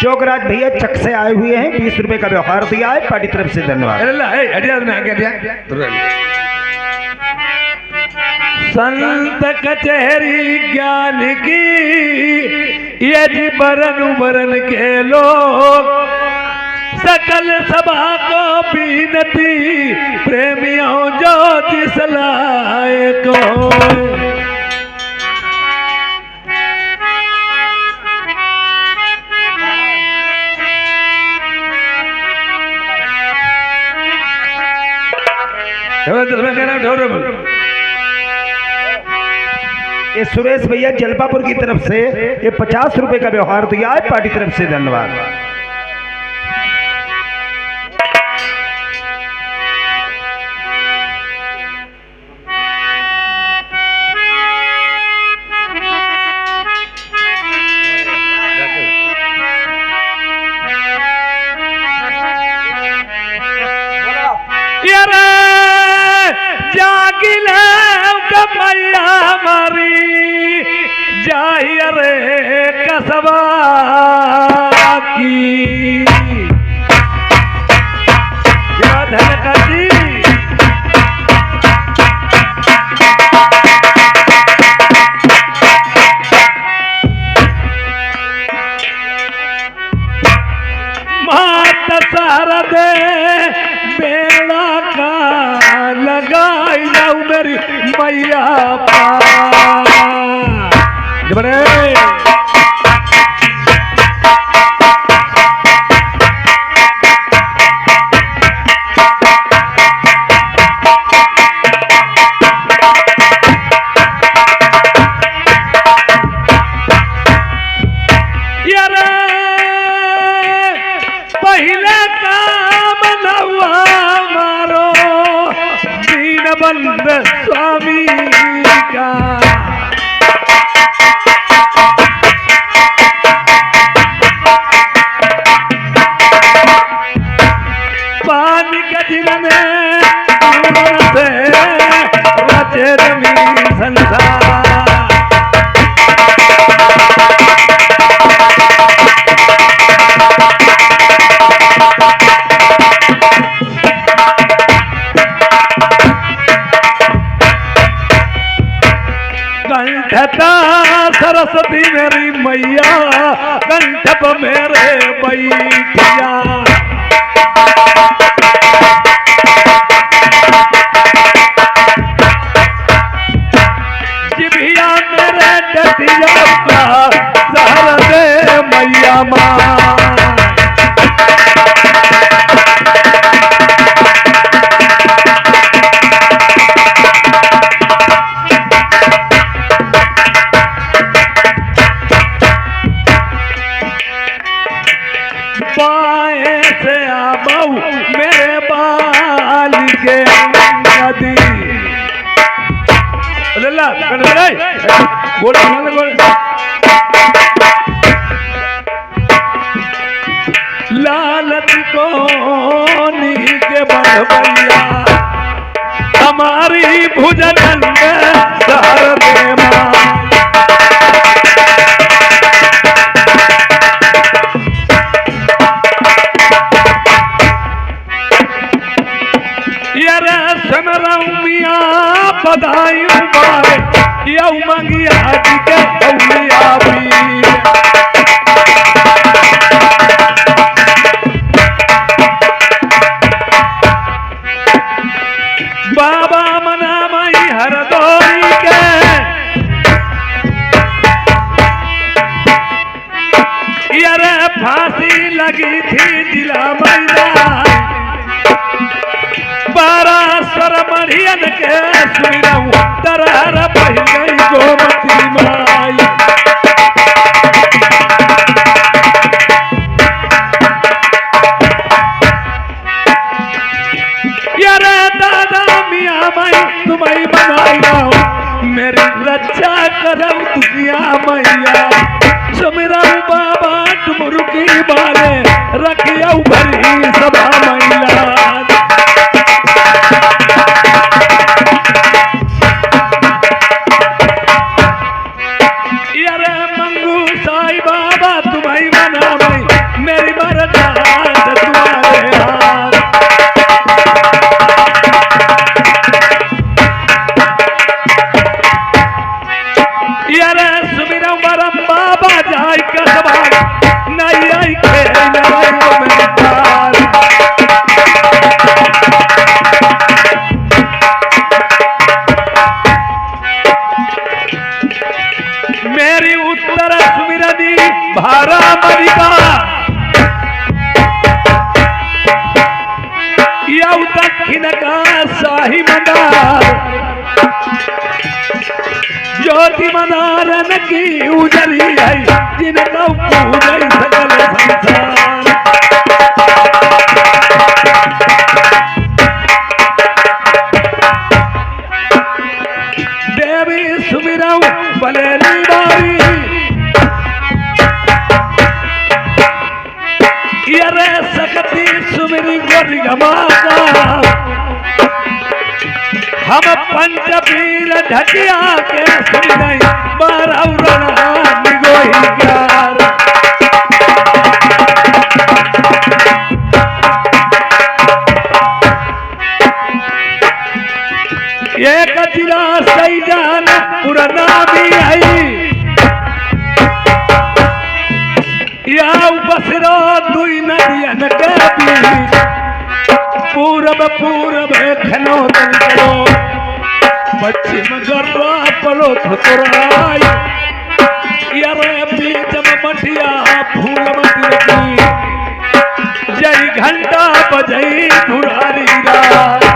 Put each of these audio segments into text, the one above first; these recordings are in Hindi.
जोगराज भैया चक से आए हुए हैं, 20 रुपए का व्यवहार दिया है, पार्टी तरफ से धन्यवाद। संत कचहरी ज्ञान की ये जी बरन बरन के लोग, सकल सभा को बीनती प्रेमियों ज्योति सलाए को। ये सुरेश भैया जलपापुर की तरफ से ये 50 रुपए का व्यवहार दिया है, पार्टी तरफ से धन्यवाद। कसबा की मात सारा दे बेड़ा का लगाई जाऊ मेरी मैया स्वामी का पानी के दिन में रचे जमीन संसार। कंठता सरस्वती मेरी मैया, कंठप मेरे बैठिया। जिभिया मेरे डटिया का सहर दे मैया माँ। बाएं से आबाऊ मेरे बाल के नदी लालच को नी के बढ़िया हमारी भुजन सहर दे माँ। बधाई मारे यऊ मंगिया जी के औलिया भी बाबा मना मई हरदोई के यार फांसी लगी थी जिला मैदान। 12 स्वर मढ़ियन के सुनऊ तरहर बह गई गोमती माई। यारे दादा मियाँ माई तुम्हें बनाई मेरी रक्षा करम दुनिया मैया। सुमिरा बाबा डुमरू की बाले रखिया भरी सभा मैया। बाजाई कसबा नहीं आई खेल में पार। मेरी उत्तर सुमिरनी भारा मरिका या दक्षिण का शाही मंदार ज्योति मदारन की उजरी है जिनका पूजै सकल संसार। देवी सुमिरऊ बलेली बारी यरे सकती सुमिरी गोरी गमाका हम पंचपीर ढकिया के सुमिरई बारौरणा निगोही प्यार। एक जिला सही जान पुराना भी आई या बसरो दुई नदियन के बीच पूरब पूरब खनो तंत्रो पश्चिम गर्वा पलो थुराई यरे बीच मठिया फूल मती जय घंटा बजई धुरारी रात।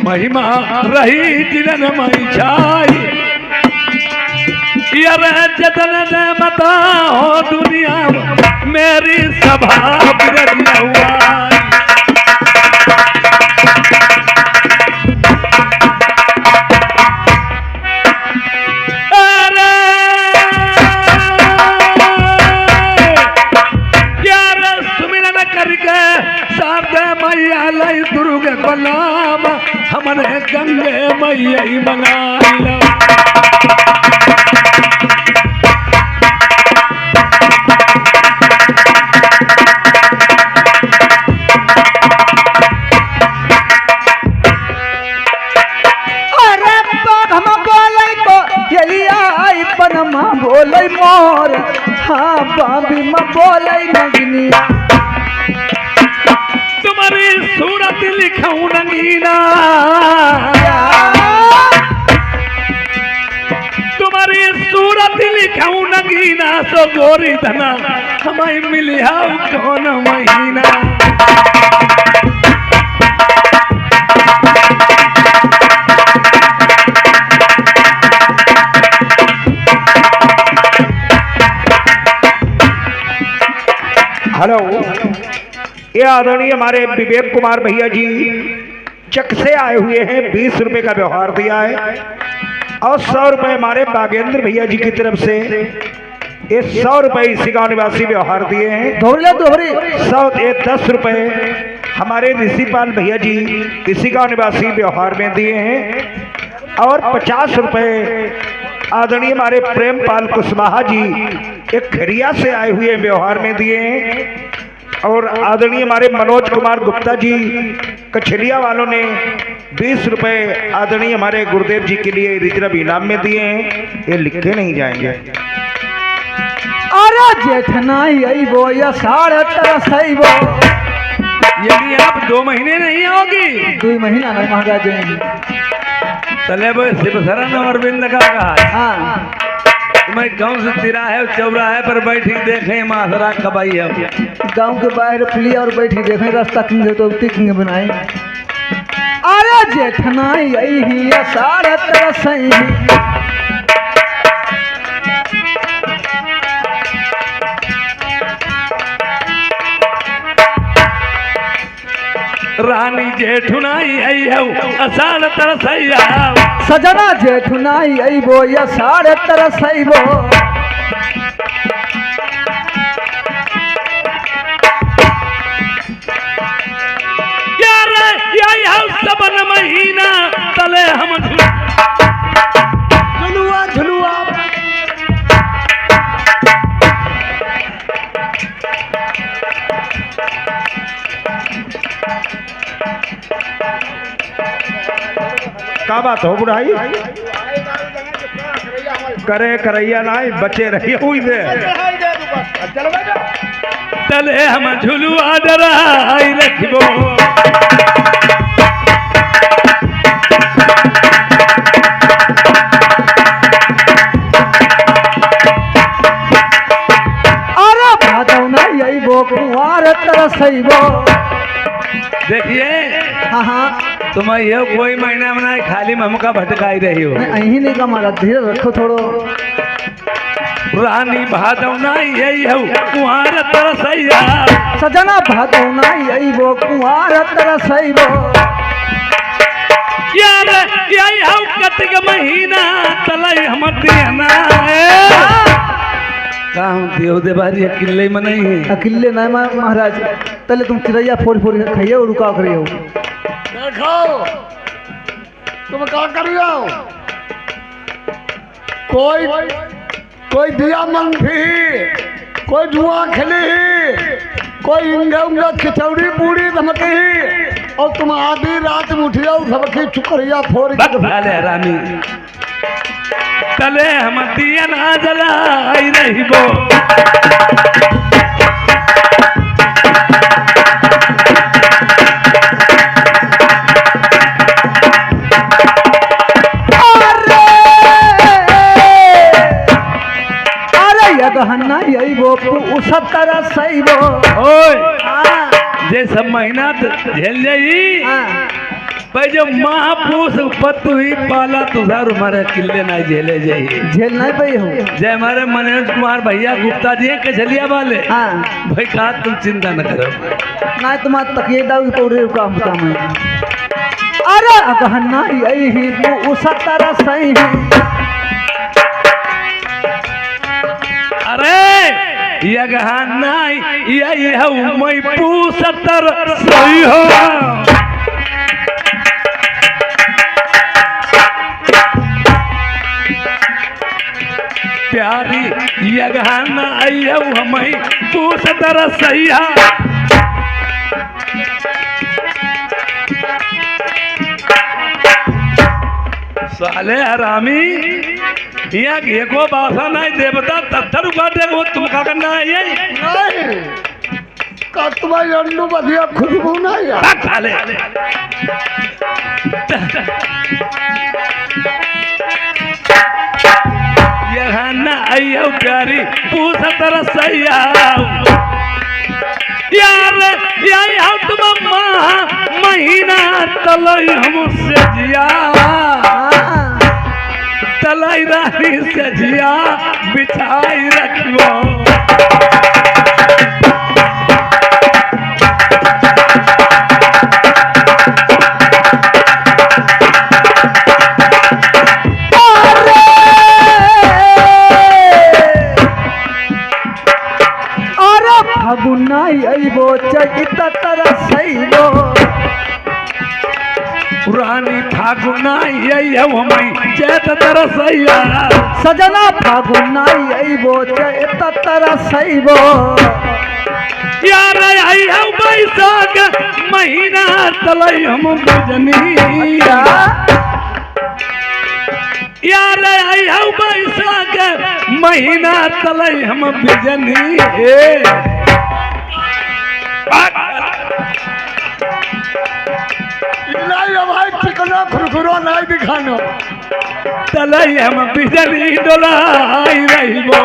महिमा रही जिलन मई छाई यरे जतन ने मता हो दुनिया मेरी सभा बिरदिया हुआ। दुर्ग बलाम हमने गंगे मैया मंगाइला। अरे हम बोले तो चलिया आई पनमा बोले मोर हाँ बाबी म बोले नगनिया तुम्हारी सूरत लिखाऊं नगीना तुम्हारी सूरत लिखाऊं नगीना सो गोरी धना हमें मिलिया कौन महीना। हेलो, ये आदरणीय हमारे विवेक कुमार भैया जी चक से आए हुए हैं, 20 रुपए का व्यवहार दिया है और 100 रुपए हमारे बागेंद्र भैया जी की तरफ से ये 100 रुपए इसी गांव निवासी व्यवहार दिए हैं। धोले दोहरी 10 रुपए हमारे ऋषिपाल भैया जी इसी गांव निवासी व्यवहार में दिए हैं और 50 रुपए आदरणीय हमारे प्रेमपाल कुशवाहा जी एक खरिया से आए हुए व्यवहार में दिए हैं और आदरणीय हमारे मनोज कुमार गुप्ता जी कछलिया वालों ने 20 रुपए आदरणीय हमारे गुरुदेव जी के लिए रिजर्व इनाम में दिए हैं। ये लिखे नहीं जाएंगे। अरे जेठना यही वो या 3.5 वो यदि आप 2 महीने नहीं आओगी 2 महीना में महंगा जाएंगे। चले वो शिवशरण अरविंद का कहा है। हाँ मैं गाँव से तिराहे चौराहे पर बैठी देखे मासरा कबाई है गांव के बाहर पुली और बैठी देखे रास्ता किंग तो किंग बनाए। अरे जेठना यही या 3.5 रानी जेठुनाई आई है असाल तरसैया सजना जेठुनाई आई वो या 3.5 वो यार या सबन महीना तले हम झुलुआ झुलुआ का बात हो बुढ़ाई करे करैया नाई बचे रही हुई दे तले हम झुलुआ डराई रखबो अरे भादौना यही बो कुंवार तरसैबो। देखिए हाँ हाँ तुम ये कोई महीना में नहीं खाली ममका भटकाई रही हो। मैं अही नहीं का मारा धीरे रखो थोड़ो। रानी भादौना यही हो कुंवार तरसैया सजना भादौना यही बो कुंवार तरसैबो। यार यही हो कतिक महीना तलई हम देना कहूँ देव देवारी अकेले में नहीं है। अकेले नहीं महाराज तले तुम चिड़ैया फोड़ फोड़ के खाइए और रुका करिए। देखो तुम क्या कर रहे हो? कोई दिया मन थी, कोई जुआ खेली, कोई इंगे उंगे खिचौड़ी पूरी धमकी और तुम आधी रात में उठियो सबकी चुकरिया फोड़ के रानी तले हम दिया ना जलाई रही बो। गहना यही वो सब तरह सही वो जे सब महीना झेल जाई भाई जो महापुरुष पत्तु ही पाला तुझार हमारे किले ना झेले जाई झेल नहीं पाई हो। जय हमारे मनोज कुमार भैया गुप्ता जी हैं कचलिया वाले भाई कहा तुम चिंता न करो ना तुम्हारा तकिए दाऊ पौड़े का होता मैं। अरे गहना यही वो सब तरह सही अरे ये गहना यही है मैं पूसतर सही हो। प्यारी ये गहना आई है हमें पूसतर सही है। साले हरामी यहाँ एको बासा नहीं देवता तत्थर उगाते वो तुम क्या करना है ये नहीं का तुम्हारी अंडू बढ़िया खुशबू नहीं है। साले यहाँ ना आई हो प्यारी पूछ तरह सही यार यही हो तुम महीना तलई हमसे जिया तलाई रानी से जिया बिछाई रखो। अरे फगुना अइबो चैत तरह सैबो। रानी फागुना यही है हमें चैत तरसैया सजना फागुना अइबो चैत तरह सैबो। यार आई है बैसाख महीना तलई हम बजनिया यार आई है बैसाख महीना तलई हम बिजनी नहीं भाई चिकना खुरखुरो नहीं दिखानो तलई हम बिजली डोलाई रहिबो।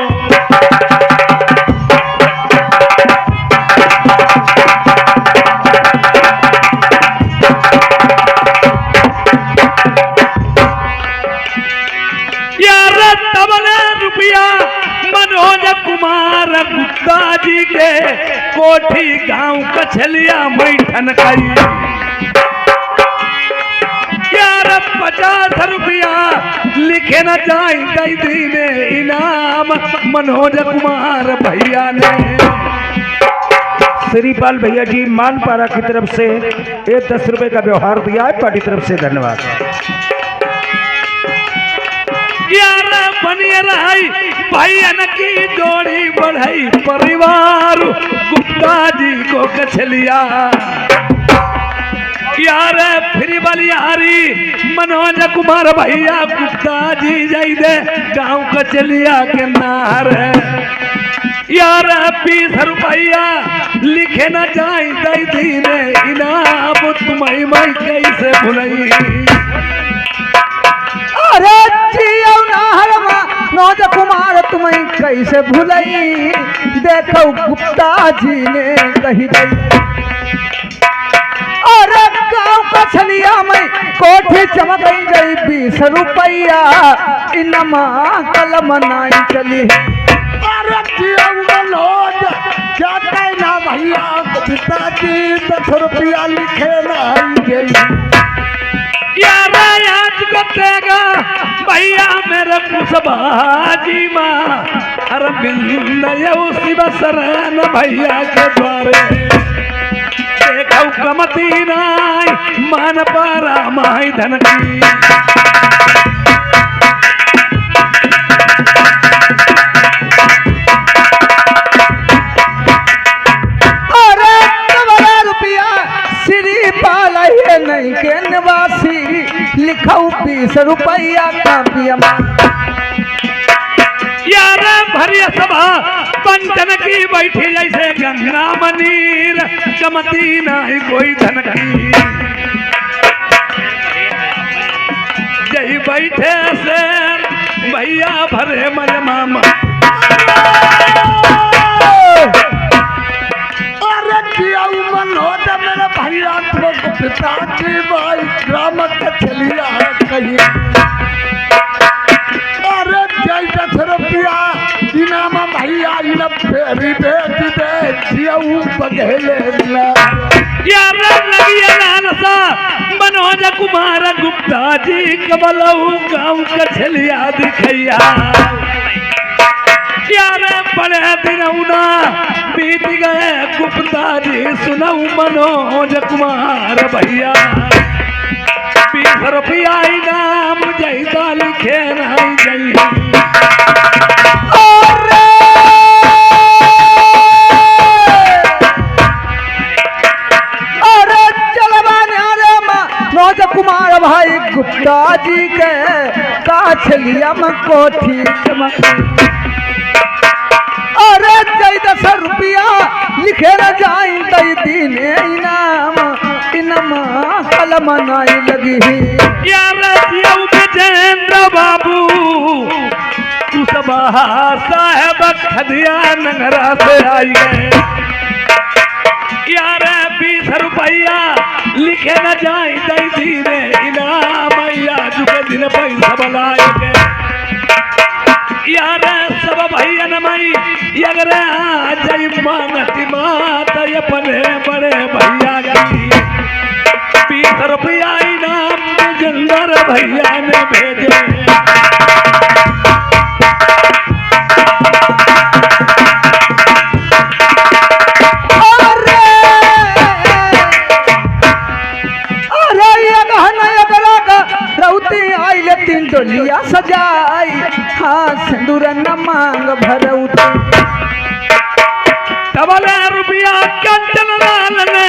यार तबले रुपया मनोज कुमार गुप्ता जी के कोठी गांव कछलिया मैठन करी यार 50 रुपया लिखे न जाए दीने इनाम मनोज कुमार भैया ने। श्रीपाल भैया जी मानपारा की तरफ से ये 10 रुपए का व्यवहार दिया है, पार्टी तरफ से धन्यवाद। यार बनिए रही भाईन की जोड़ी बढ़ाई परिवार गुप्ता जी को कछलिया यार फिर बलियारी मनोज कुमार भैया गुप्ता जी जाई दे गाँव कचलिया के नार यार 20 रुपया लिखे न जाए दई दीने इनाम तुम्हें मैं कैसे भुलई अरे जियो नाहरमा मनोज कुमार तुम्हें कैसे भुलई देखो गुप्ता जी ने कही गई अरे गाँव कचलिया में कोठी चमक गई 20 रुपया इनमा कलम नाई चली अरे जियो मनोज क्या कहना भैया पिताजी 10 रुपया लिखे नहीं गई यार आज बतेगा भैया मेरे कुशबाजी माँ अरविंद उसी बसरन भैया के द्वारे देखो कमती नाई मान पारा माई धन की अरे 12 रुपया श्री पाला ये नहीं के निवासी लिखाऊ 20 रुपया कापिया यार भरिया सभा पंचन की बैठी जैसे गंगा मनीर कमती नहीं कोई धन की जय बैठे से भैया भरे मरे मामा अरे जियो मनोज मेरे भैया तुमको पिताजी भाई ग्राम कचलिया कही अरे जय 10 रुपया इनाम भैया इन फेरी बेच दे जियो बघेले ना यार लगिया लालसा मनोज कुमार गुप्ता जी कबलऊ गाँव कछलिया दिखैया यार बड़े दिनौना बीत गए गुप्ता जी सुनऊ मनोज कुमार भैया 20 रुपया इनाम जैदा लिखे नहीं गई अरे चलवाने अरे मनोज कुमार भाई गुप्ता जी के काछलिया में कोठी चमक अरे 10 रुपया लिखे न जाई दई दीने इनाम इनमा कलम नाई लगी यार जियो विजेंद्र बाबू कुशवाहा साहेब खदिया नगरा से आई गए यार 20 रुपया लिखे न जाए दई दीने इनाम आज के दिन पैसा बनाए गए यार सब भैया नमई अगर जय मानती माता अपने बड़े भैया गई 20 रुपया इनाम विजेंद्र भैया ने भेजे तीन डोलिया सजाई हाँ सिंदूर न मांग भरौती डबले रुपया कंचन लाल ने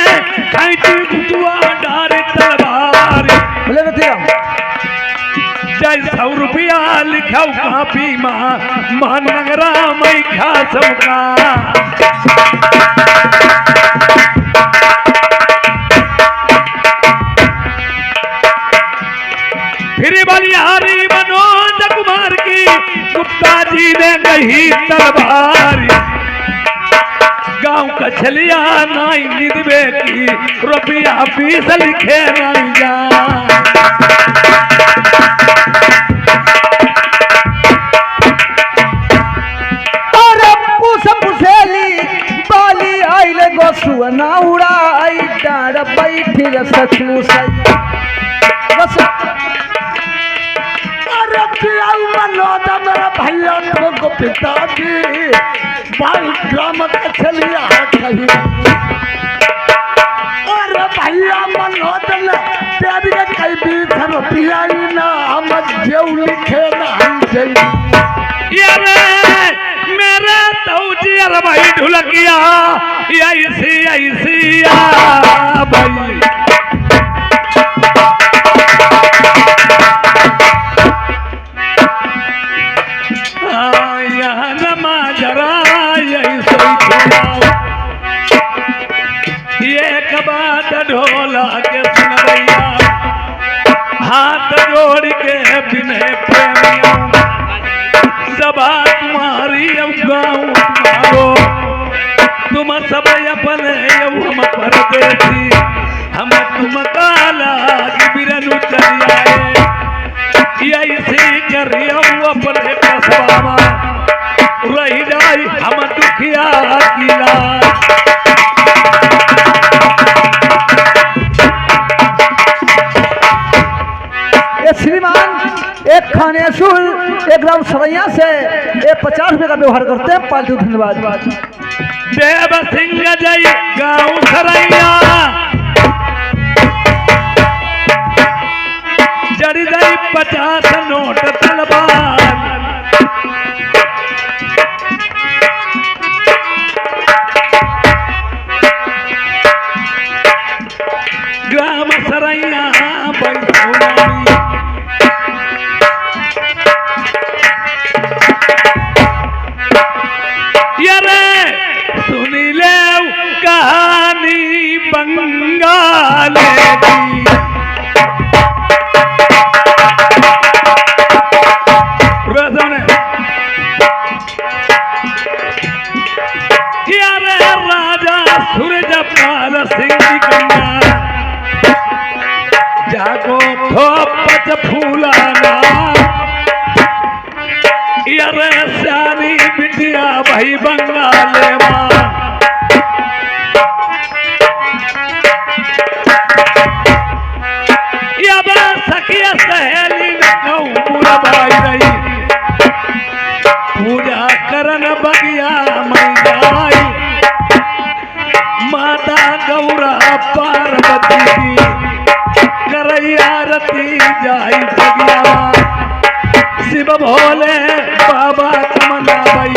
खैची गुजुआ डारे तलवार बोले रतिया जय 100 रुपया लिखाऊ कापी माँ महानगरा मई खासों का फिर बलिहारी मनोज कुमार की गुप्ता जी ने कही तलवार गाँव कछलिया नाई निदबे की रुपया 20 लिखे नहीं जा गोसुअना उड़ाई डार बैठी सचू अरे मनोज मेरा भैया तुमको पिताजी भाई ग्राम कछलिया कही अरे भैया मनोज ने तेरी के कई 20 रुपया ना हम जेऊ लिखे नहीं मेरे तौजी अरे भाई ढुलकिया ऐसी ऐसी भाई हाथ ढोला के सुनवैया हाथ जोड़ के बिने प्रेमियों सभा तुम्हारी गाँव तुम्हारो तुम सब अपने हम परदेसी हम तुम काला बिरनु चली आए ऐसी करियो अपने कसबा रही जाई हम दुखिया की लाज श्रीमान एक खानेसुर एक ग्राम सवैया से एक 50 रुपए का व्यवहार करते हैं। पालतू धन्यवाद। देव सिंह जय गाँव सरैया जड़ी गई 50 नोट तलवार ग्राम सरैया बैठौनी यारे सुनी ले कहानी बंगाल की यारे राजा सूरजपाल सिंह की कन्या जागो थोपच फूलाना यारे सारी बिटिया भाई बंगाले माँ याबा सखिया सहेली नौ मुरबाई रही पूजा करन बगिया मैदाई माता गौरा पार्वती की करैया रती जाई बगिया शिव भोले बाबा कमना भाई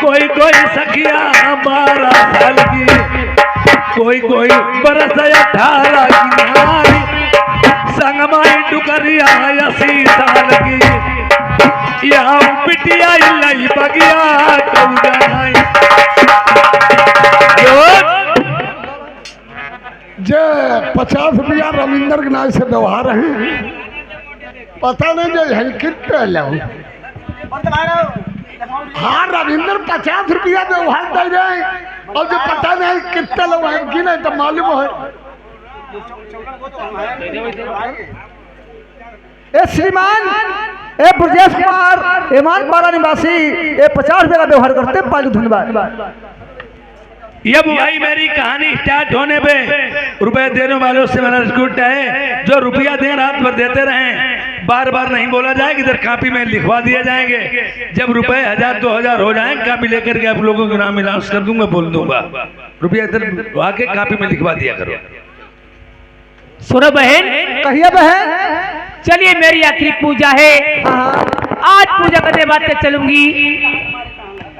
कोई कोई सखिया 12 साल की कोई कोई बरस 18 की नारी संगमाई डुकरिया 80 साल की या पिटिया लाई बगिया जे 50 रुपया रविंदर के नाम से व्यवहार है पता नहीं जो है कितने लो हाँ रविंदर 50 रुपया व्यवहार दे रहे और जो पता नहीं कितने लोग हैं कि नहीं तो मालूम है ए श्रीमान ए ब्रजेश कुमार ईमान पारा निवासी ए 50 रुपए का व्यवहार करते हैं। पालतू धन्यवाद। ये भाई मेरी कहानी स्टार्ट होने पे रुपए देने वालों से मेरा रिक्वेस्ट है जो रुपया दें रात भर देते रहें बार बार नहीं बोला जाएगा इधर कापी में लिखवा दिए जाएंगे जब रुपए 1000 2000 हो जाए कापी लेकर के आप लोगों के नाम अनाउंस कर दूंगा बोल दूंगा रुपया इधर आके कापी में लिखवा दिया करो। सुनो बहन कहिए बहन। चलिए मेरी आखिरी पूजा है आज पूजा करने बाद चलूंगी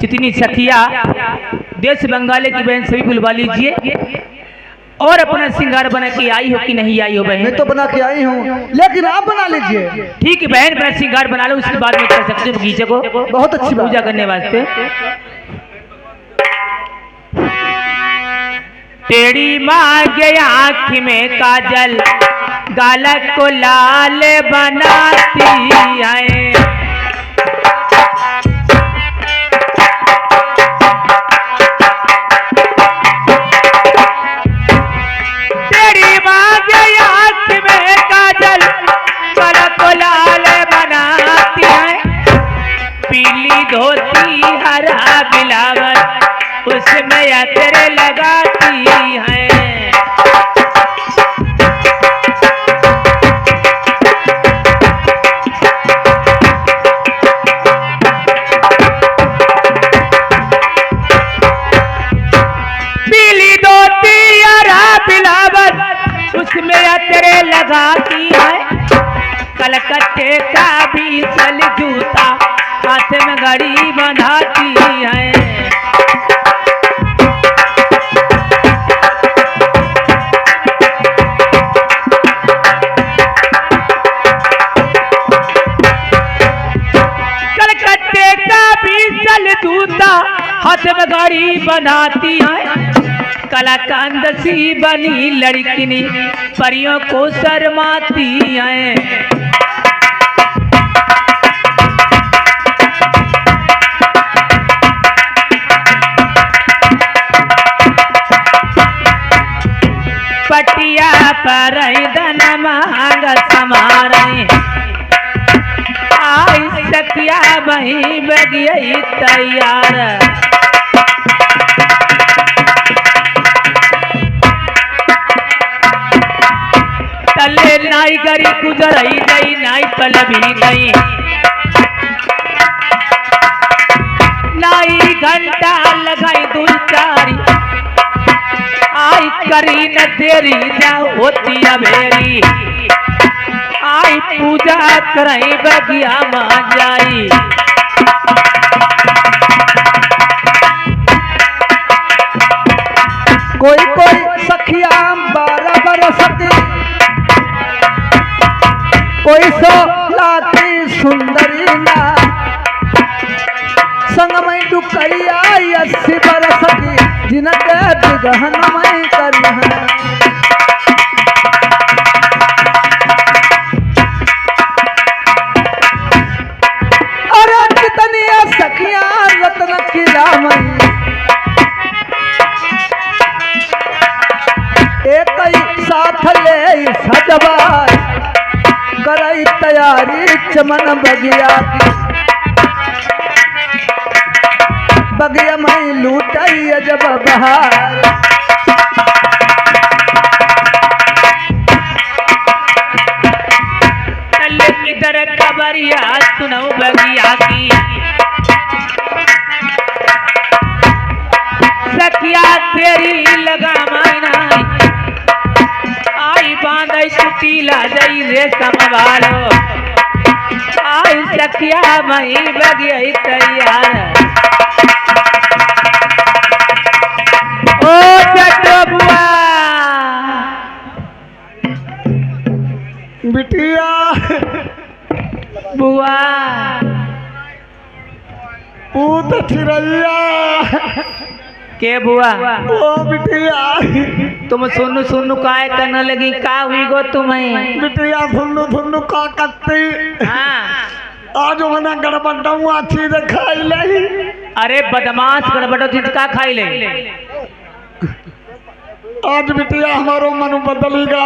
जितनी सखिया देश बंगाली की बहन सभी बुलवा लीजिए और अपना श्रृंगार बना के आई हो कि नहीं आई हो बहन। मैं तो बना के आई हूँ लेकिन आप बना लीजिए। ठीक है बहन अपना श्रृंगार बना लो उसके बाद में कर सकते हो बगीचे को बहुत अच्छी बात। पूजा करने वास्ते। तेरी माँ के आँख में काजल गालक को लाल बनाती है तेरी माँ के आँख में काजल गालक को लाल बनाती है पीली धोती हरा बिलावर उसमें अतर लगाती है पीली धोती हरा बिलावर उसमें अतर लगाती है कलकत्ते का भी सल जूता हाथ में घड़ी बंधाती है हाथ में गाड़ी बनाती है कलाकांद सी बनी लड़किनी परियों को शर्माती है। पटिया पर धन मांग समारे आई सखिया वही बगियई तैयार। तले नाई गरी गुजरई गई नाई पल भी गई नाई घंटा लगाई दू चारी आई करी न तेरी न होती अबेरी आई पूजा करई बगिया मां जाई। कोई कोई सखिया 12 बरस की, कोई 16 की सुंदरी ना, संग में दुकैया 80 बरस की, जिनके दिगहन में करी है। अरे कितनी सखियां रत्न किला में एक ही साथ ले सजवा करई तैयारी चमन बगिया की। बगिया में लूटई जब बहार तले इधर खबरिया सुनो बगिया की। सखिया तेरी लगा मायना आई बांधई सुटीला जई रे समवालो आई सखिया मई बगियई तैयार। ओ जटो बुआ बिटिया बुआ पूत चिरैया के बुआ ओ बिटिया तुम सुनु सुनु काय करने लगी का हुई गो तुम्हें। बिटिया सुन्नु का कत्ती हाँ आज मना गड़बड़ाऊ अच्छी से खाई ली। अरे बदमाश गड़बड़ो चीज का खाई ले। आज बिटिया हमारो मनु बदलेगा।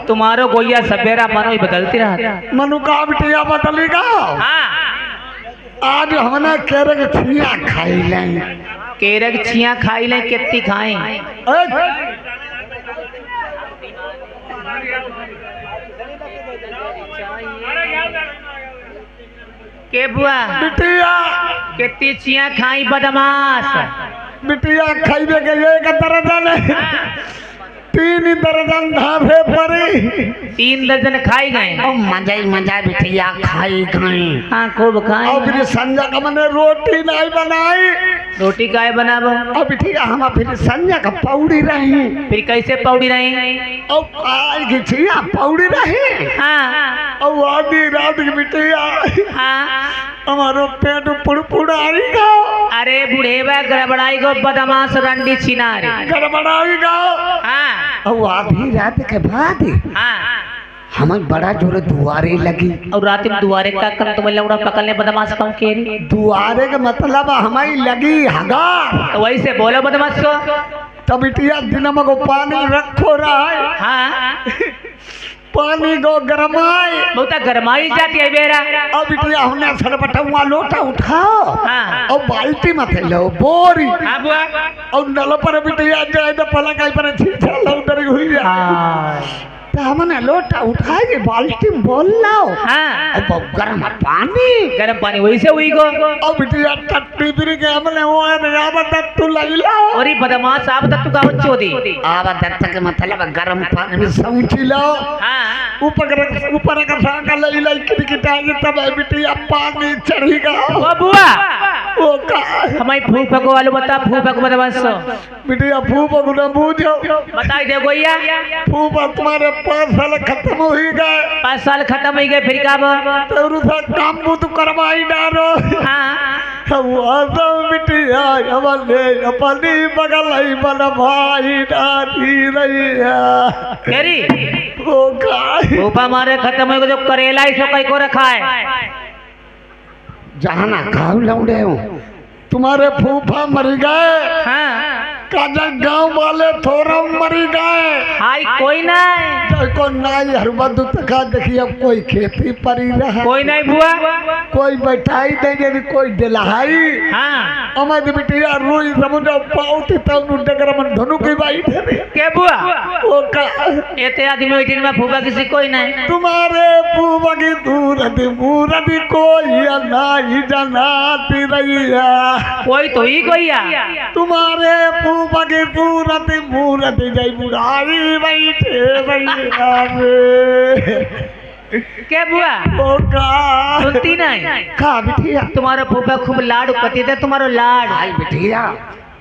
तुम्हारो गोलिया सवेरा मनो ही बदलती रहा। मनु का बिटिया बदलेगा। हाँ आज हमने केरक छिया खाई ली। केरक छिया खाई ले कितनी खाई। के बुआ बिटिया कितनी छिया खाई बदमाश। बिटिया खाइबे के एक दर्जन 3 दर्जन ढाबे परी 3 दर्जन खाई गए। और मजा ही मजा बिटिया खाई गई। हाँ खूब खाई। और फिर संजय का मैंने रोटी नहीं बनाई। रोटी काय बनाबो। और बिटिया हम फिर संजय का पौड़ी रही। फिर कैसे पौड़ी रही। और आज की छिया पौड़ी रही। हाँ और आधी रात की बिटिया हाँ हमारो पेट पुड़पुड़ाई गो। अरे बुढ़ेवा गड़बड़ाई गो बदमाश रंडी छिनारी। गड़बड़ाई गो। हाँ और आधी रात के बाद हाँ हमें बड़ा जोर दुआरे लगी। और रात में दुआरे का कर तुम्हें लौड़ा पकड़ने बदमाश कौन के रे। दुआरे का मतलब हमारी लगी हगार। तो वही से बोलो बदमाश को। तब बिटिया दिनमा को पानी रखो रहा है। हाँ पानी को गरमाए। बहुत गरमाई जाती है बेरा। अब बिटिया हमने सरबटुआ लोटा उठाओ। हाँ और बाल्टी में लो बोरी। हाँ बुआ। और नल पर बिटिया जाए तो पला कहीं पर छीछा लौटर हुई है। तो हमने लोटा उठाए बाल्टी में बोल लाओ। हाँ और गरम पानी। गरम पानी वही से हुई गो। और बिटिया टट्टी फिर के हमने वो है दत्तू लग लाओ। और ये बदमाश आप तक तू का चोदी। आवा दत्त के मतलब गरम पानी में समझी लो। हाँ ऊपर का साका लई लई किटकिटाई तब बिटिया पानी चढ़ेगा। ओ बुआ ओ का हमारी फूफा को वालो बता फूफा को बदमाश बिटिया फूफा को न बूझो। बताई दे गोइया। फूफा तुम्हारे 5 साल खत्म हो ही गए 5 साल खत्म हो गए फिर का तो सा काम बुत करवाई डारो हाँ वो सब बिटिया हमारे अपनी बगल ही बन भाई डाली रही है तेरी वो गाय फूफा मारे खत्म हो गए तो करेला ही सब कई को रखा है जहाना गाँव लौड़े हूँ तुम्हारे फूफा मर गए हाँ काजा गांव वाले थोड़ा मरी गए हाई कोई नहीं को नाई हर बदू तका देखिए कोई खेती परी रहा कोई नहीं बुआ कोई बैठाई दे यदि कोई दिलाई हाँ अमद बिटिया रोई समुद्र पाउती तब डगर मन धनु की बाई थे के बुआ वो का एते आदमी मीटिंग में फूफा किसी कोई नहीं तुम्हारे फूफा की दूरत मूरत कोई नहीं जनाती रही है कोई तो ही कोई है तुम्हारे फूफा की सूरत मूरत जय बुढ़ाई बैठे भैया के बुआ ओ का सुनती नहीं का बिटिया तुम्हारा फूफा खूब लाड कती थे तुम्हारो लाड आई बिटिया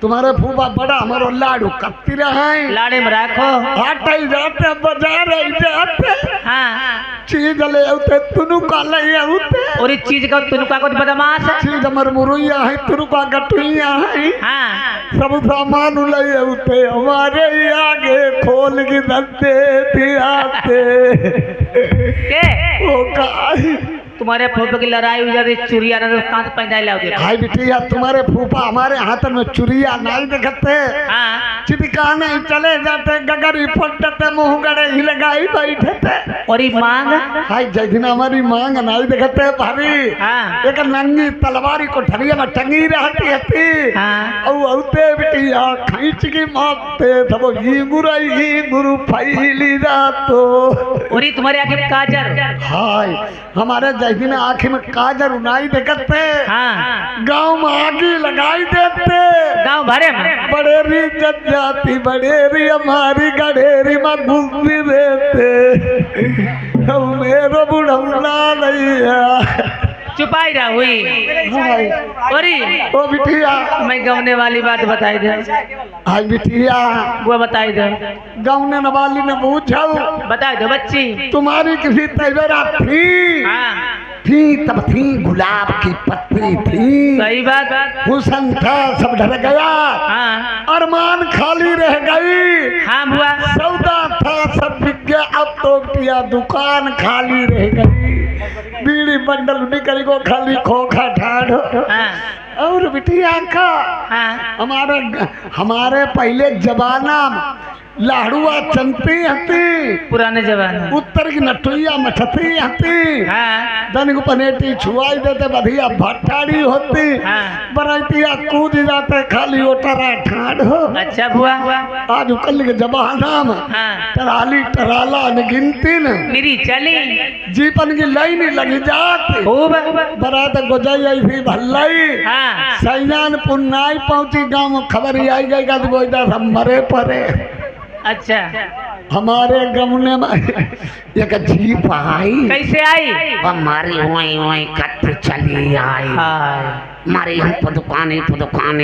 तुम्हारे फूफा बड़ा हमारो लाडू कत्ती रहे लाड़े में रखो हटाई जाते बाजार आई जाते हाँ चीज ले आते तुनु का ले आते और इस चीज का तुनका को बदमाश है चीज हमर मुरुइया है तुनु का गटुइया है हाँ सब सामान ले आते हमारे आगे खोल के दंते दियाते के ओ का तुम्हारे फूफा की लड़ाई हुई जाती चुरिया ना तो कहाँ से पहना लाओगे भाई बिटिया तुम्हारे फूफा हमारे हाथ में चुरिया नहीं देखते हाँ चिपका नहीं चले जाते गगरी फटते मुंह गड़े ही लगाई बैठते और ये मांग हाय जैदिन हमारी मांग नहीं देखते भाभी हाँ एक नंगी तलवारी को ठरिया में टंगी रहती थी हाँ औ औते बिटिया खींच की मारते सब ही गुरु फैली जातो और ये तुम्हारे आगे काजर हाय हमारे जैदिन आँखी में काजर उनाई देखते हाँ गांव में आगे लगाई देते गांव भरे में बड़ेरी जनजाति बड़ेरी हमारी गढ़ेरी में घूम भी देते मेरो बुढ़ौला नहीं है चुपाई रहा हुई और ओ बिटिया मैं गवने वाली बात बताई दे हाय बिटिया वो बताई दे गौने वाली ने पूछा बताई दो बच्ची तुम्हारी किसी तैवेरा थी हाँ थी तब थी गुलाब की पत्ती थी सही बात हुसन था सब ढल गया हाँ अरमान खाली रह गई हाँ बुआ सौदा था सब बिक गया अब तो किया दुकान खाली रह गई बीड़ी बंडल निकल गो खाली खोखा ठाड़ हाँ और बिटिया का हाँ हमारे पहले जमाना लाड़ुआ चंती हती पुराने जमाने उत्तर की नटुइया मठती हती हाँ धन को पनेटी छुआई देते बढ़िया भट्टाड़ी होती हाँ बरतिया कूद जाते खाली ओटरा ठाड़ हो अच्छा बुआ आज कल के जमाना में हाँ टराली टराला न गिनती न मेरी चली जीपन की लाइन लगी जाती खूब बरात गोजाई आई थी भल्लाई हाँ सैयान पुन्नाई पहुंची गांव में खबर आई गई का गोईदा हम मरे परे अच्छा हमारे गमने में एक जीप आई कैसे आई हमारी वही कत्र चली आई हाँ हमारी हम दुकाने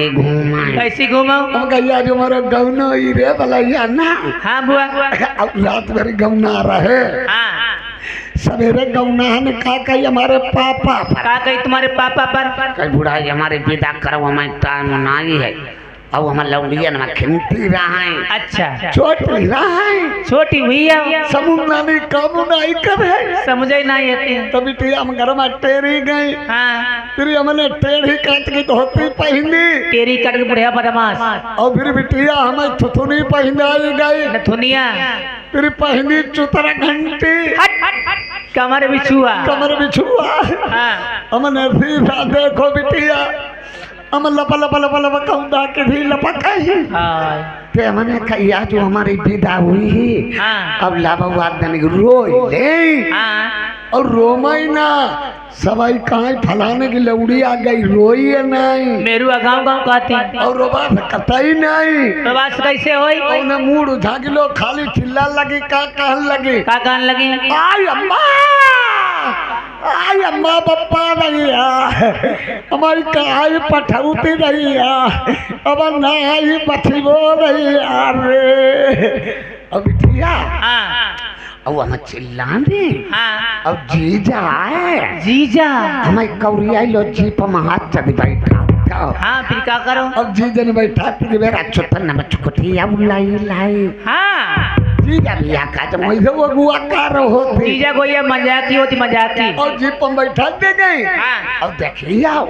घूमाए कैसी घूमो हम कहिया जो हमारा गौना ही रे भलैया ना हाँ बुआ अब रात भर गौना रहे हाँ सवेरे गौना ने का कही हमारे पापा का कही तुम्हारे पापा पर कई बुढ़ाई हमारे विदा करो हमारे टाइम नहीं है अब हम लौड़ियन में खिमती रहा है अच्छा छोटी रहा छोटी हुई है समुद्र नहीं काम नहीं करे समझे नहीं आती तभी टी हम घर में टेरी गई हाँ फिर हमने टेढ़ी काट की धोती पहनी तेरी कट के बुढ़िया बदमाश और फिर बिटिया हमें थुथुनी पहनाई गई नथुनिया फिर पहनी चुतरा घंटी कमर बिछुआ कमर बिछुआ हाँ हमने सीधा देखो बिटिया हम लप लप लप लप कौदा के भी लपकाई हाँ ते हमने कहिया जो हमारी विदा हुई हाँ अब लाभवा दिन रोई ले हाँ और रोमई ना सवाई कहाँ फलाने की लौड़ी आ गई रोई है नहीं मेरू गाँव गाँव कहती और रोबा कतई नहीं प्रवास कैसे होई उन्हें मूड उठा के लो खाली चिल्ला लगी का कहन लगी का कहने लगी आई अम्मा पप्पा नहीं हमारी कहाई पठौती नहीं अब ना आई बथिबो नहीं रे अब बिटिया हाँ अब हम चिल्लाने हाँ अब जीजा है जीजा हमें कौरिया लो जीप में हाथ चली बैठा हाँ फिर क्या करो अब जीजा ने बैठा कि मेरा छोटा नमक चुकटी अब लाई लाई हाँ जीजा भी आका जब वैसे वो गुआ कर होती जीजा को ये मजाक की होती मजाक की और जीप में बैठा दे गई हाँ अब देखिए आओ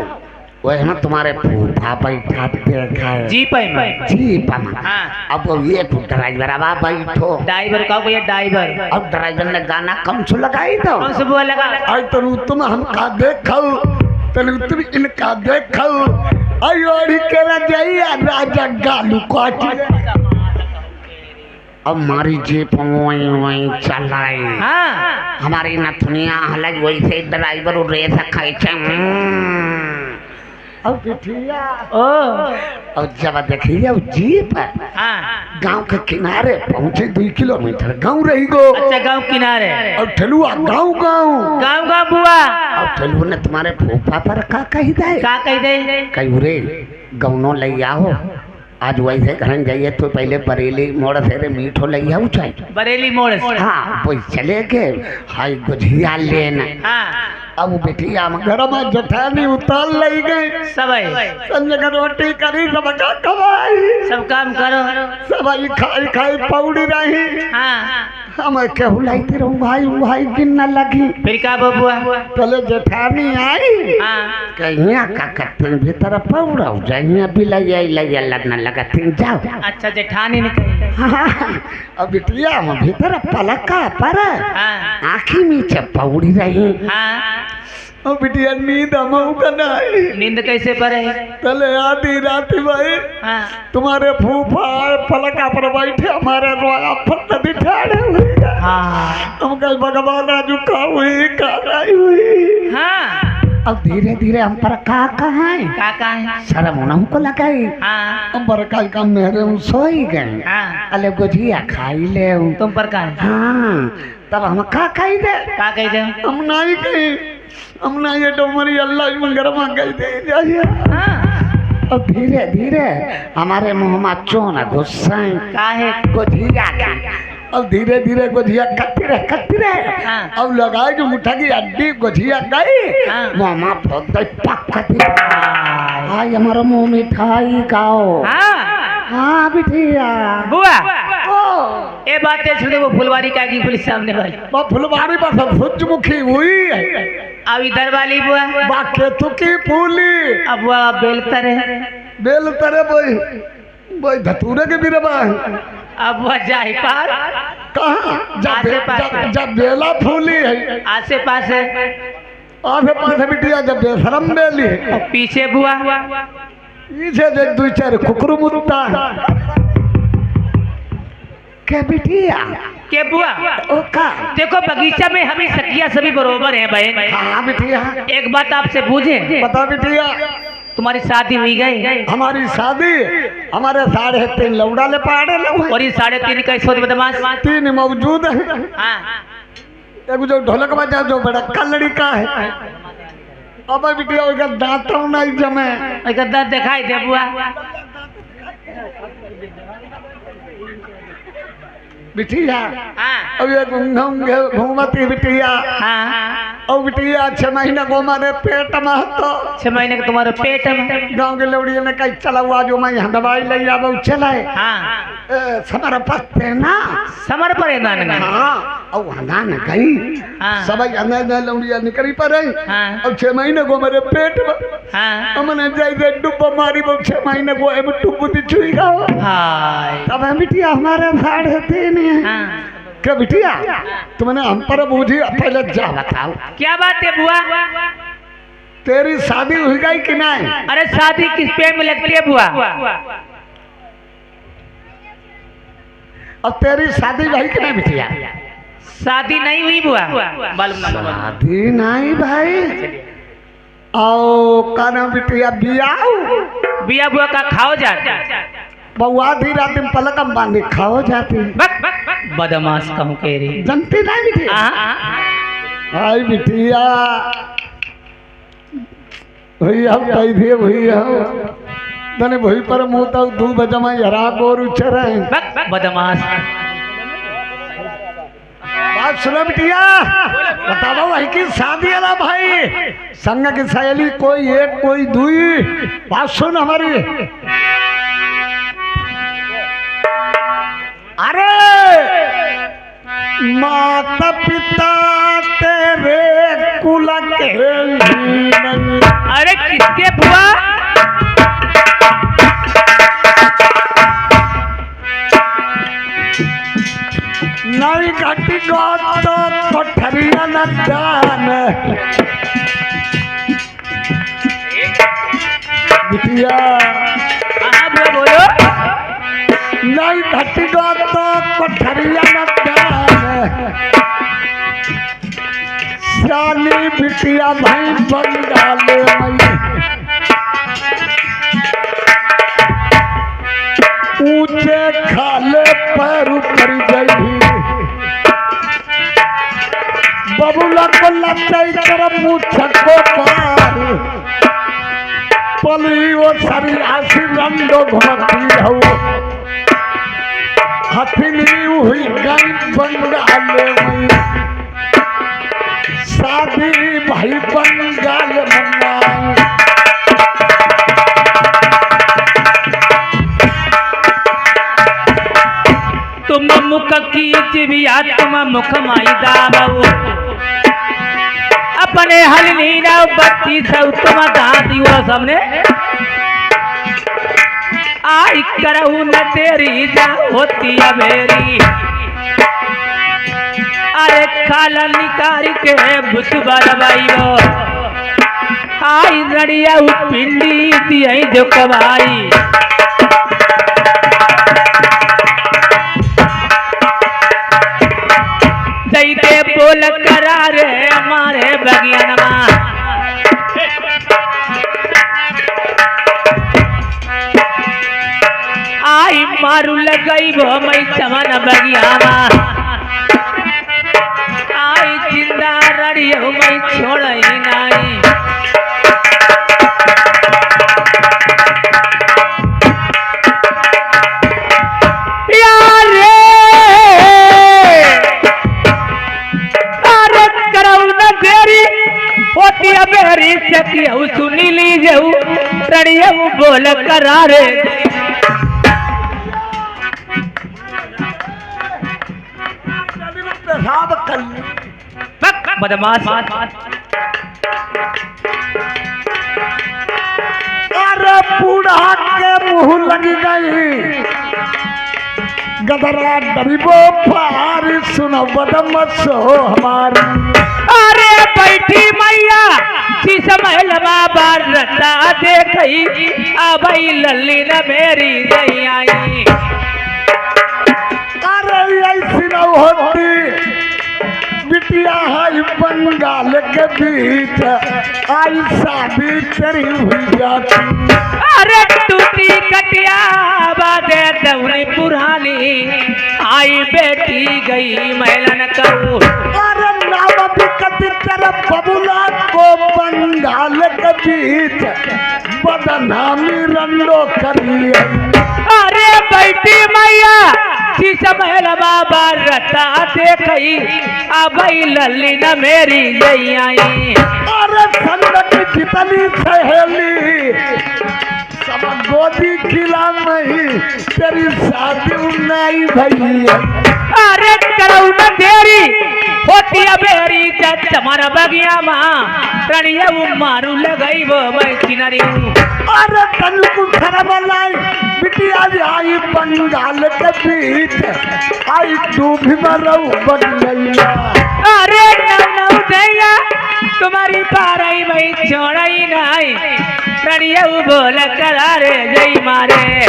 वो है ना तुम्हारे फूफा बैठा देखा है जी में जीप में हाँ अब वो ये तू ड्राइवर अब आप बैठो ड्राइवर का भैया ड्राइवर अब ड्राइवर ने गाना कम सु लगाई दो कौन सा बुआ लगा आई तनु तुम हमका देखो तनु तुम इनका देखो आई ओढ़ी के रजैया राजा गालू काटी अब हमारी जीप वहीं वहीं चलाई हाँ हमारी नथुनिया अलग वैसे ड्राइवर रेस खाई अब बिटिया ओ और जब देखिए अब जीप हाँ गांव के किनारे पहुंचे 2 किलोमीटर गांव रही गो अच्छा गांव किनारे और ठेलुआ गांव गांव गांव गांव बुआ और ठेलू ने तुम्हारे फूफा पर का कही दे का कह दे कही रे गौनो ले आओ आज वैसे घर जाइए तो पहले बरेली मोड़ से मीठो ले आओ चाहे बरेली मोड़ से हाँ वही चले गए हाई गुझिया लेना हाँ अब बेटिया में घर में जठानी उतार लई गई सब संजय का रोटी करी सबका कमाई सब काम करो सब आई खाई खाई पौड़ी रही हाँ हम केहू लाइते रहूं भाई गिनना लगी फिर का बबुआ पहले जेठानी आई हाँ कहिया का करते भीतर पौड़ा जाइए बिलाई लगने लगा तीन जाओ अच्छा जेठानी ने कही अब बिटिया में भीतर पलका पर हाँ आँखी नीचे पौड़ी रही हाँ अब बिटिया नींद हमऊ का नहीं नींद कैसे पड़े पहले आधी रात भाई हाँ तुम्हारे फूफा पलका पर बैठे हमारे रोया फट बिठाड़े हुए हाँ हम कल भगवान झुका हुई कालाई हुई हाँ अब धीरे धीरे हम पर का कहें काका है शर्म उन्हों को लगाई हाँ हम पर कल का मेरे सोई गए हाँ अले गुझिया खाई ले तुम पर का है हाँ तब हम का खाई दे का कह दे हम नहीं गए हम ना ये डोमरी अल्लाह मंगर में गई दे जाइए हाँ अब धीरे धीरे हमारे मुंह में चोन गुस्सा का है गुझिया की अब धीरे धीरे गोझिया कत्ती रहे हाँ अब लगाए जो मुठा की अड्डी गोझिया गई हाँ मामा बहुत पक्कती हाय हमारा मुंह मिठाई खाओ हाँ हाँ बिटिया बुआ ये बातें सुने वो फुलवारी का की पुलिस सामने वाली वो फुलवारी पर सब सूरजमुखी हुई है अब इधर वाली बुआ बाके तुकी फूली अब बुआ बेलतर है बेल तरे बोई बोई धतूरे के बिरबा है अब बुआ जाए पार कहाँ आसे पासे। जब बेला फूली है आसे पास है आसे पासे बिटिया जब बेशरम बेली है और पीछे बुआ पीछे देख 2-4 कुकरू मुत्ता क्या बिटिया के बुआ ओ का देखो बगीचा में हमें सखिया सभी बरोबर हैं बहन हाँ बिटिया एक बात आपसे पूछे बता बिटिया तुम्हारी शादी हुई गई हमारी शादी हमारे 3.5 लौड़ा ले पाड़े लगे और ये 3.5 कैसे बदमाश 3 मौजूद है हाँ एक जो ढोलक बजा जो बड़ा लड़का है अब बिटिया उसका दांतों नहीं जमे गद्दा दिखाई दे बुआ बिटिया हाँ अब ये घूमती बिटिया हाँ और बिटिया 6 महीने को हमारे पेट में तो 6 महीने का तुम्हारे पेट में गांव के लौड़िया ने कहीं चला हुआ जो मैं यहाँ दवाई ले आवा चलाए हाँ समर पत्ते ना समर पर है नान हाँ और वहाँ न गई हाँ सब लौड़िया निकली पर हाँ और 6 महीने को मेरे पेट में हाँ हमने जाइए डुब्बा मारी वो 6 महीने को टुब्बू छुई गया हाय तब हम बिटिया हमारे 3.5 हाँ क्या बिटिया तुमने हम पर बूझी पहले जा बताओ क्या बात है बुआ तेरी शादी हुई गई कि नहीं अरे शादी किस पेड़ में लगती है बुआ और तेरी शादी भाई कि नहीं बिटिया शादी नहीं हुई बुआ शादी नहीं भाई आओ काना बिटिया बियाओ बिया बुआ का खाओ जा बउआ धीरा दिन पलकम बांधी खाओ जाती बदमाश कहूँ कह रही जनती नहीं बिटिया हाय बिटिया भैया कैसे भैया तने भई पर मुंह तो 2 बजे में हरा गोर उछर है बदमाश बात सुनो बिटिया, बताओ वही की शादी है ना भाई, संग की सहेली कोई एक कोई दुई, बात सुन हमारी। अरे माता पिता तेरे कुल के नहीं, अरे किसके बुआ? नई घटी गोत कोठरिया न जान, बिटिया हाँ बुआ बोलो। नई घटी गोत कोठरिया न जान, साली बिटिया भाई बंगाले मई, ऊंचे खाले पैर उतर गई, बबुला को लचाई कर मुझको पार, पली वो सारी आसी रंडो घुमती हो, हथनी हुई गई बंगाले में, शादी भाई बंगाल मनाई। तुम मुख की जिबिया तुम मुख माई दाबो, अपने हल नीरा बत्ती सब तुम दादी वो सबने, आई करहु न तेरी जा होती अबेरी, अरे काला निकारी के बुत बरबाई वो, आई नड़िया पिंडी दिया जो कबाई, जैते बोल करारे हमारे बगियानमा, आई मारू लगई वो मैं चमन बगियामा, आई जिंदा रड़ियो मैं छोड़ई नहीं, सुनी लीजिए रड़िया बोल करारे, बदमाश। अरे बूढ़ा के मुंह लगी गई, गदरा डरीबो पारी सुनो बदमस हो हमारी, अरे बैठी मैया शीशमहल बाबा रता देखई, अबई लल्ली न मेरी नहीं आई, अरे ऐसी न होती बिटिया है बंगाल के बीच, आई शादी तेरी हुई जाती, अरे टूटी कटिया बादे दौड़ी पुरानी, आई बेटी गई मैलन करू, अरे नाम बिकती तेरे बबुला को बंगाल के बीच, बदनामी रंडो करी, अरे बैठी मैया शीशमहल बाबा रता देखई, अबई लल्ली न मेरी नहीं आई, अरे संगत जितनी सहेली सब गोदी खिला नहीं, तेरी शादी नहीं भई, अरे करऊ न देरी होती अबेरी चमारा बगिया माँ रड़िया मारू लगई वो मैं किनारी, अरे तनु खराब लाई बिटिया आई बंगाल के बीच, आई तू भी मरऊ बगलैया, अरे नौ दैया तुम्हारी पारई मैं छोड़ई नहीं, रड़िया बोल करारे जई मारे,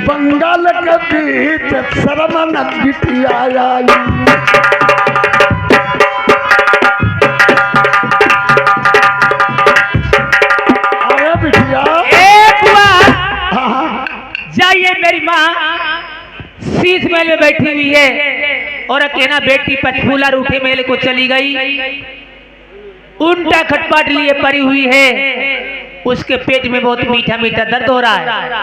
बंगाल के बीच शर्मन बिटिया आई, अरे बिटिया जाइए मेरी माँ शीश महल में बैठी हुई है और अकेला बेटी पचफूला रूठे मेले को चली गई, उल्टा खटपट लिए पड़ी हुई है, उसके पेट में बहुत मीठा मीठा दर्द हो रहा है।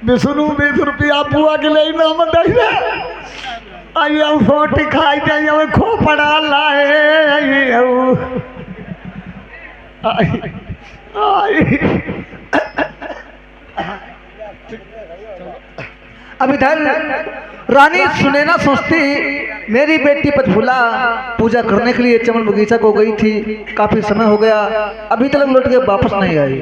विष्णु 20 रुपया बुआ के लिए नाम दे आइए फोटी खाई जाइए खोपड़ा लाए अब इधर रानी सुनैना सोचती मेरी बेटी पचफुला पूजा करने के लिए चमन बगीचा को गई थी, काफी समय हो गया, अभी तक लौट के वापस नहीं आई।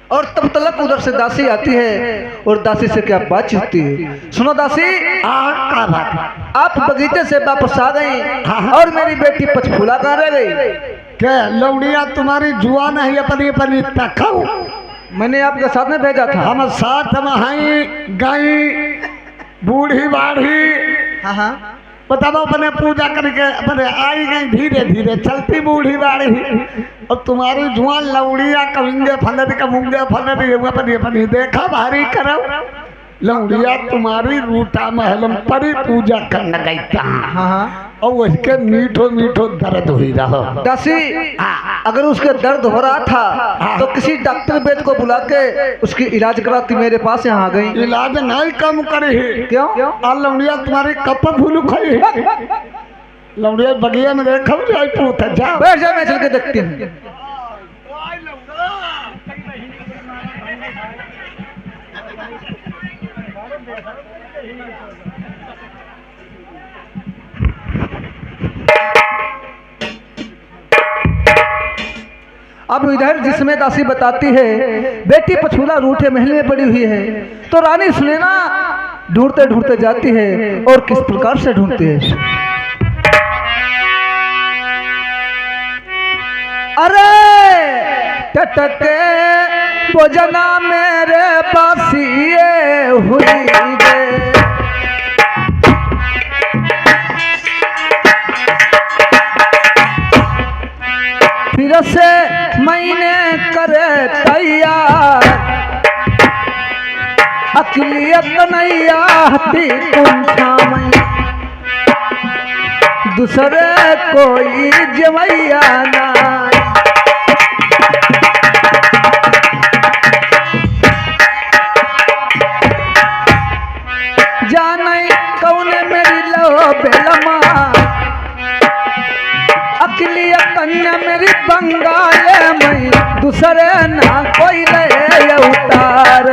और तब तक उधर से दासी आती है और दासी से क्या बातचीत होती है। सुनो दासी, आप बगीचे से वापस आ गई और मेरी बेटी पचफुला कहाँ रह गई? क्या लौड़िया तुम्हारी जुआ नहीं अपनी अपनी तखाओ? मैंने आपके साथ में भेजा था। हम साथ में हाई गई बूढ़ी बाढ़ी, हाँ हाँ, बताओ अपने पूजा करके अपने आई गई धीरे धीरे चलती बूढ़ी बाढ़ी, और तुम्हारी जुआ लौड़िया कविंगे फलद कमुंगे फलद अपनी अपनी देखा भारी करो। लौड़िया तुम्हारी रूटा महलम परी पूजा करने गई था, हाँ हाँ, और उसके मीठो मीठो दर्द हुई रहो। दासी अगर उसके दर्द हो रहा था तो किसी डॉक्टर वैद्य को बुला के उसकी इलाज कराती, मेरे पास यहाँ आ गई। इलाज नहीं कम करे है। क्यों? लौड़िया तुम्हारी कप फूलू खाई है। लौड़िया बगिया में देखा जाए पूछ जा बैठ जा, मैं चल के देखती हूँ। अब इधर जिसमें दासी बताती है बेटी पछुला रूठे महल में पड़ी हुई है, तो रानी सुनैना ढूंढते ढूंढते जाती है और किस प्रकार से ढूंढती है। अरे टटके भोजना मेरे बासिए हुई गे, फिर से मैंने करे तैयार, अकलियत नहीं आती कुंठा में, दूसरे कोई जवैया ना। जाने कौन मेरी लो बेलमा, अकलियत कन्या मेरी बंगाल में, दूसरे ना कोई ले उतार।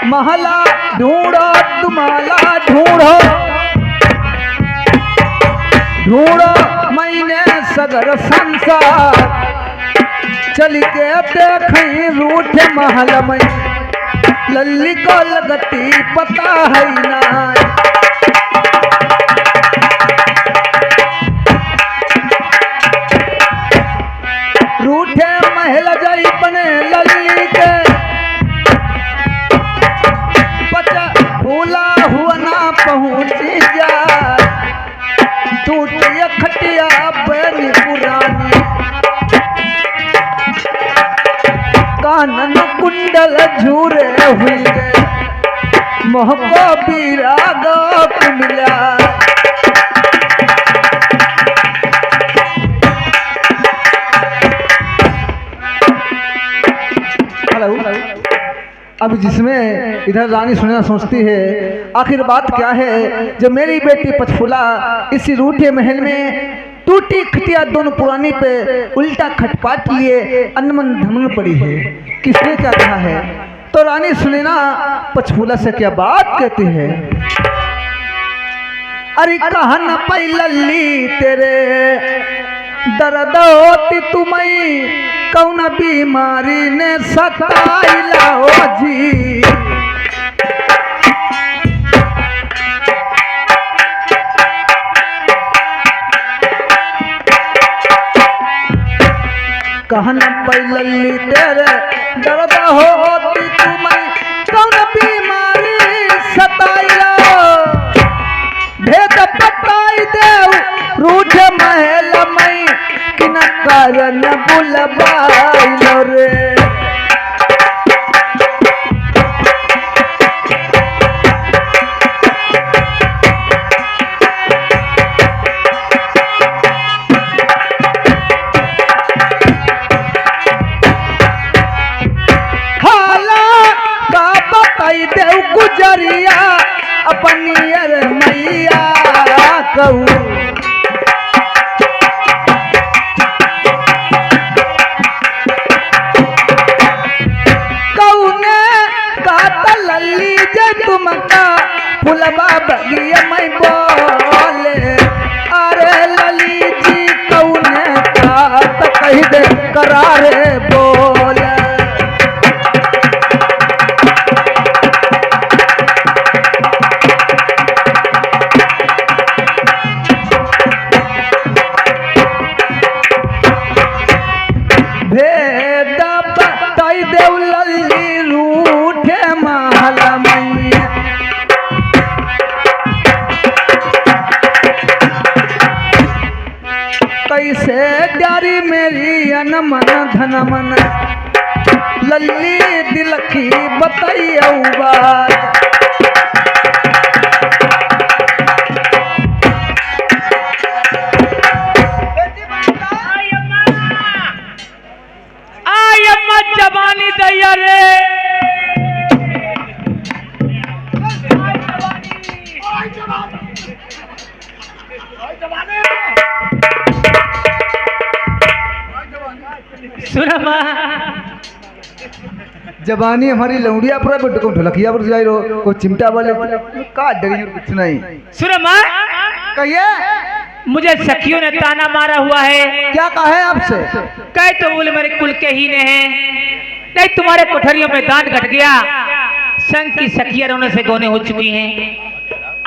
महला ढूंढो तुम्हारा ढूंढो ढूंढो मैंने सगर संसार, चल के देखें रूठे महल में, लल्ली को लगती पता है ना। रूठे महल जाई बने लल्ली के, पचा भूला हुआ ना पहुंची जा, टूटी खटिया बनी पुरानी, कानन कुंडल झूरे हुए, मोह को विराग मिला। हेलो, अब जिसमें इधर रानी सुनैना सोचती है आखिर बात क्या है, जब मेरी बेटी पचफुला इसी रूठे महल में टूटी खटिया दोनों पुरानी पे उल्टा खटपाट लिए अनमन धमन पड़ी है, किसने क्या कहा है? तो रानी सुनैना पचफुला से क्या बात कहती है। अरे कहा न पाई लल्ली तेरे दर्द होती तुम्हें, कौन बीमारी ने सताइला हो जी। कहन लल्ली तेरे दर्द होती तुम्हें, कौन बीमारी सताइला, भेद बताई देव रूठ महल में, किन कारण बुलबाइलो रे। करारे बोल। भेद बताई देव लल्ली रूठे महल मैया। कैसे डारी मेरी अनमन धन मन लल्ली दिल की बताइए बात। जवानी दैया रे सुना माँ जवानी हमारी लौड़िया पूरा बेटे को ढोलकिया पर जाई रो को चिमटा वाले का डरी कुछ नहीं। सुना माँ कहिए मुझे सखियों ने ताना मारा हुआ है। क्या कहा है आपसे? कहे तो बोले मेरे कुल के ही ने हैं, नहीं तुम्हारे कोठरियों में दांत घट गया, संग की सखियां रोने से गौने हो चुकी हैं,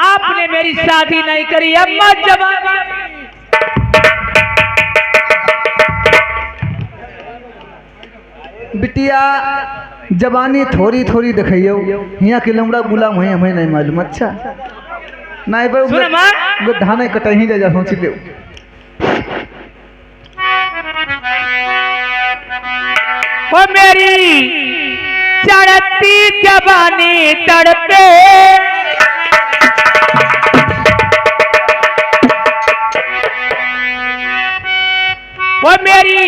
आपने मेरी शादी नहीं करी। अम्मा जवानी बिटिया जवानी थोड़ी थोड़ी दिखाइयो, यहाँ के लौड़ा गुलाम हुए हमें नहीं मालूम। अच्छा नहीं भाई सुन माँ वो धाने कटाई ही जा सोच ले। वो मेरी चढ़ती जवानी तड़पे, वो मेरी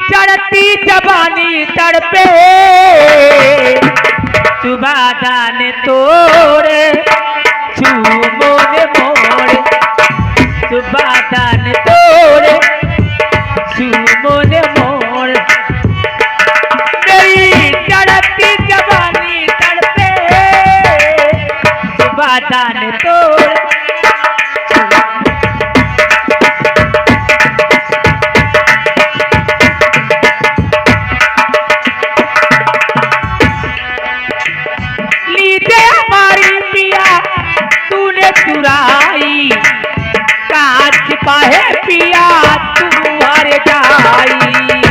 चढ़ती जवानी तड़पे, सुबह दान तोड़े मोड़े मोड़े, सुबह दान तोड़े मोड़े मोड़े, मेरी चढ़ती जवानी तड़पे, सुबह दान तोड़े। चुराई कांच पाहे पिया तुम्हारे जाई,